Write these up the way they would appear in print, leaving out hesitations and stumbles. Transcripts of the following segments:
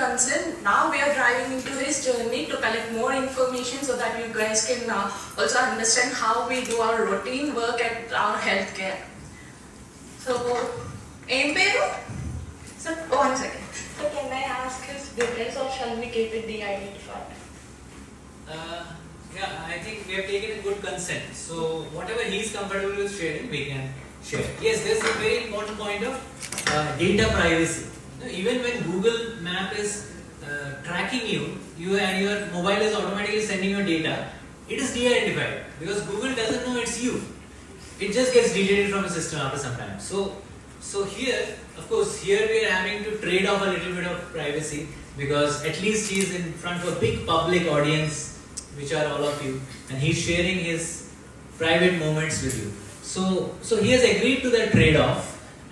concern. Now we are driving into his journey to collect more information so that you guys can also understand how we do our routine work at our healthcare. So, aim peru? So, 1 second. So, can I ask his details or shall we keep it de-identified? Yeah, I think we have taken a good consent. So, whatever he is comfortable with sharing, we can share. Yes, there is a very important point of data privacy. Even when Google Map is tracking you and your mobile is automatically sending your data, it is de-identified because Google doesn't know it's you. It just gets deleted from the system after some time. So here, of course, here we are having to trade off a little bit of privacy because at least he is in front of a big public audience, which are all of you, and he's sharing his private moments with you. So he has agreed to that trade-off,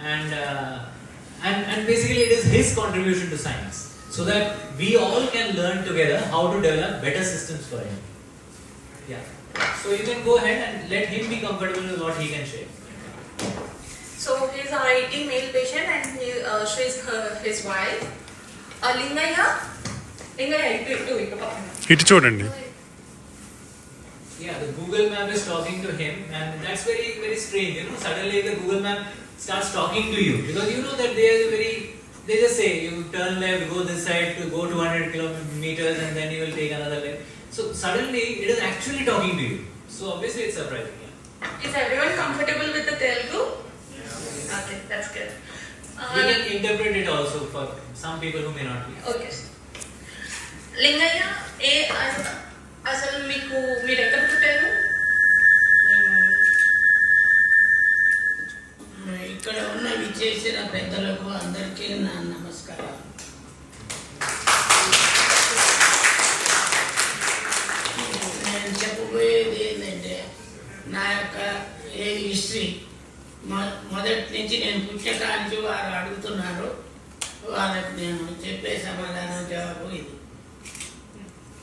and basically it is his contribution to science, so that we all can learn together how to develop better systems for him. Yeah. So you can go ahead and let him be comfortable with what he can share. So he's our 80 male patient and she's his wife. Lingaya, ఇటు చూడండి. Yeah, the Google Map is talking to him, and that's very, very strange. Suddenly the Google Map starts talking to you because you know that they just say you turn left, go this side to go 200 kilometers, and then you will take another left. So suddenly it is actually talking to you. So obviously it's surprising. Yeah. Is everyone comfortable with the Telugu? Yeah. Okay, that's good. You can interpret it also for some people who may not be. Okay. Lingaya, అసలు మీరు ఎక్కడ పుట్టారు? ఇక్కడ ఉన్న విచ్చేసిన పెద్దలకు అందరికీ నా నమస్కారం. నేను చెప్పబోయేది ఏంటంటే నా యొక్క ఏ హిస్టరీ మొదటి నుంచి నేను పుట్టకానికి వారు అడుగుతున్నారు, వాళ్ళకి నేను చెప్పే సమాధానం జవాబు ఇది.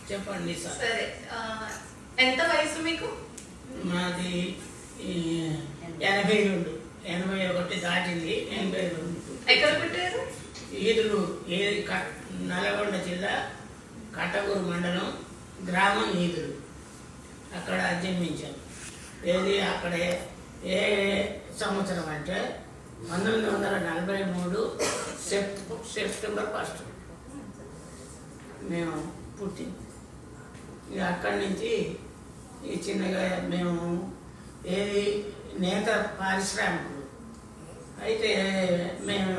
చెప్పండి సార్. సరే, ఎంత వయసు మీకు? మాది 82, 81 దాటింది. 82. ఎక్కడ పుట్టారు? ఈదులు, నల్గొండ జిల్లా కట్టగూరు మండలం, గ్రామం ఈదులు. అక్కడ జన్మించాను. ఏది అక్కడే ఏ సంవత్సరం అంటే 1943 సెప్టెంబర్ 1 మేము పుట్టింది. ఇక అక్కడి నుంచి ఈ చిన్నగా మేము ఏది నేత పారిశ్రామికులు అయితే మేము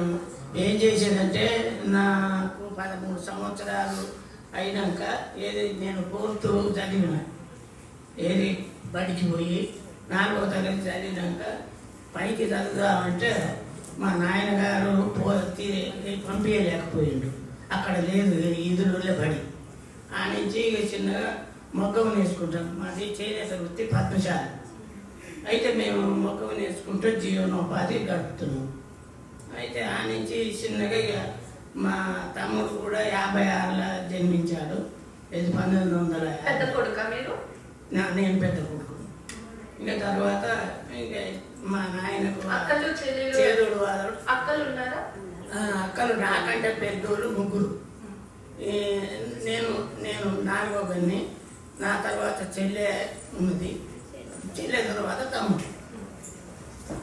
ఏం చేసేదంటే నాకు 13 సంవత్సరాలు అయినాక ఏది నేను 4th చదివిన, ఏది బడికి పోయి 4వ తరగతి చదివినాక పైకి చదువుదామంటే మా నాయనగారు పంపించలేకపోయిండు. అక్కడ లేదు, ఈదులో బడి. ఆ నుంచి ఇక చిన్నగా మొగ్గం నేర్చుకుంటాం. మాది చేనేత వృత్తి పద్మశాల. అయితే మేము మొగ్గం నేర్చుకుంటూ జీవనోపాధి గడుపుతున్నాం. అయితే ఆ నుంచి చిన్నగా ఇక మా తమ్ముడు కూడా 56లో జన్మించాడు. ఇది 1900. పెద్ద కొడుక మీరు? నేను పెద్ద కొడుకు. ఇంకా తర్వాత ఇంకా మా నాయనకు అక్కలు చేదుడు వాదడు. అక్కలు ఉన్నారా? అక్కలు నాకంటే పెద్దోళ్ళు 3. నేను 4వ గన్ని. నా తర్వాత చెల్లె ఉన్నది, చెల్లె తర్వాత తమ్ముడు.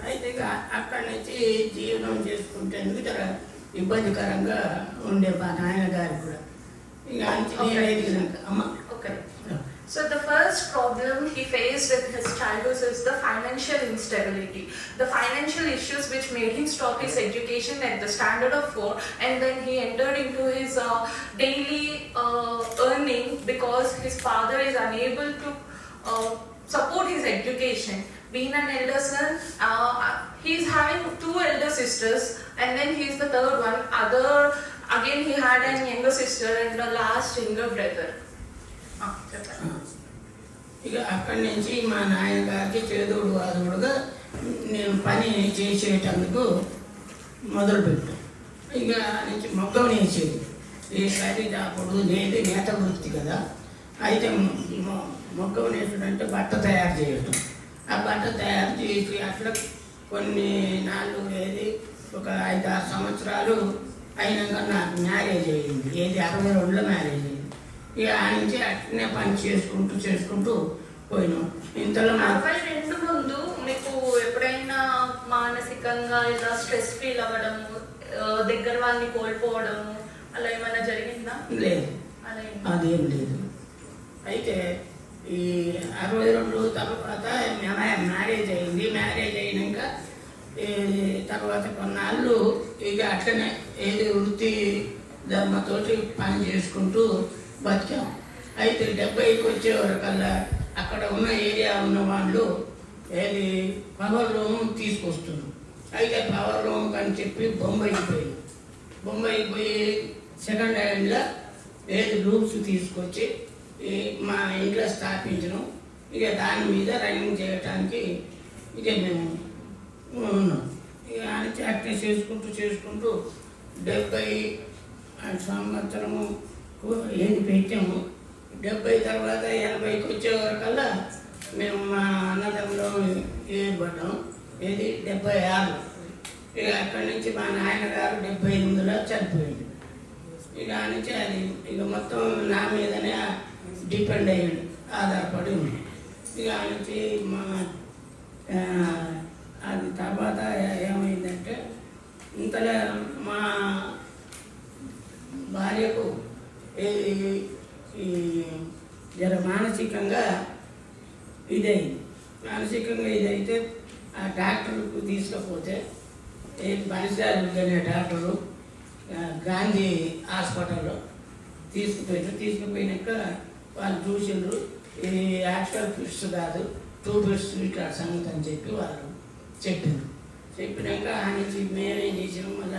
అయితే ఇక అక్కడి నుంచి జీవనం చేసుకుంటేందుకు చాలా ఇబ్బందికరంగా ఉండే మా నాయనగారు కూడా. ఇక ఎదిగినాక అమ్మ. Okay. So the first problem he faced with his childhood is the financial instability, the financial issues which made him stop his education at the standard of 4, and then he entered into his daily earning because his father is unable to support his education. Being an elder son, he is having 2 elder sisters, and then he is the third one. Again he had a younger sister and the last younger brother. ఇక అక్కడి నుంచి మా నాయనగారికి చేదోడు వాదోడుగా నేను పని చేసేటందుకు మొదలుపెట్టాను. ఇక నుంచి మొగ్గం నేర్చేది. ఈ కర్రీ అప్పుడు నేత వృత్తి కదా. అయితే మొగ్గం నేర్చుడంటే బట్ట తయారు చేయటం. ఆ బట్ట తయారు చేసి అట్లా కొన్ని నాళ్ళు ఏది ఒక 5-6 సంవత్సరాలు అయినాక నాకు మ్యారేజ్ అయ్యింది. ఏది 62లో మ్యారేజ్ అయ్యింది. ఇక ఆ నుంచి అట్నే పని చేసుకుంటూ పోయినాం. ఇంతలో 62 ముందు మీకు ఎప్పుడైనా మానసికంగా ఇలా స్ట్రెస్ ఫీల్ అవ్వడము, దగ్గర వాళ్ళని కోల్పోవడము అలా ఏమైనా జరిగిందా? లేదు, అలా అదేం లేదు. అయితే ఈ 62 తర్వాత మ్యారేజ్ అయింది. మ్యారేజ్ అయినాక తర్వాత కొన్నాళ్ళు ఇక అట్లనే ఏది వృత్తి ధర్మతోటి పని చేసుకుంటూ బతికాం. అయితే 70కి వచ్చేవరకల్లా అక్కడ ఉన్న ఏరియా ఉన్న వాళ్ళు ఏది పవర్ రూమ్ తీసుకొస్తున్నారు. అయితే పవర్ రూమ్ అని చెప్పి బొంబాయికి పోయి సెకండ్ హ్యాండ్లో ఏది రూమ్స్ తీసుకొచ్చి మా ఇంట్లో స్థాపించడం. ఇక దాని మీద రన్నింగ్ చేయడానికి ఇక మేము ఉన్నాం. ఇక అని అట్నే చేసుకుంటూ 70 సంవత్సరము ఏది పెట్టాము. 70 తర్వాత 80కి వచ్చేవరకల్లా మేము మా అన్నదమ్ములో ఏర్పడ్డాం. ఏది 76. ఇక అక్కడి నుంచి మా నాయనగారు 78లో చనిపోయింది. ఇక ఆ నుంచి అది ఇక మొత్తం నా మీదనే డిపెండ్ అయ్యింది, ఆధారపడి ఉంది. ఇక ఆ నుంచి మా అది తర్వాత ఏమైందంటే ఇంతలో మా భార్యకు ఈ జర మానసికంగా ఇదైతే ఆ డాక్టర్కు తీసుకపోతే బనిసారి అనే డాక్టరు గాంధీ హాస్పిటల్లో తీసుకుపోయినాక వాళ్ళు చూసిండ్రు. ఇది యాక్చువల్ ఫిట్స్ కాదు, 2 ఫిట్స్ ఇట్లా సంగతి అని చెప్పి వాళ్ళు చెప్పినాక ఆ నుంచి మేమేం చేసినాం మళ్ళీ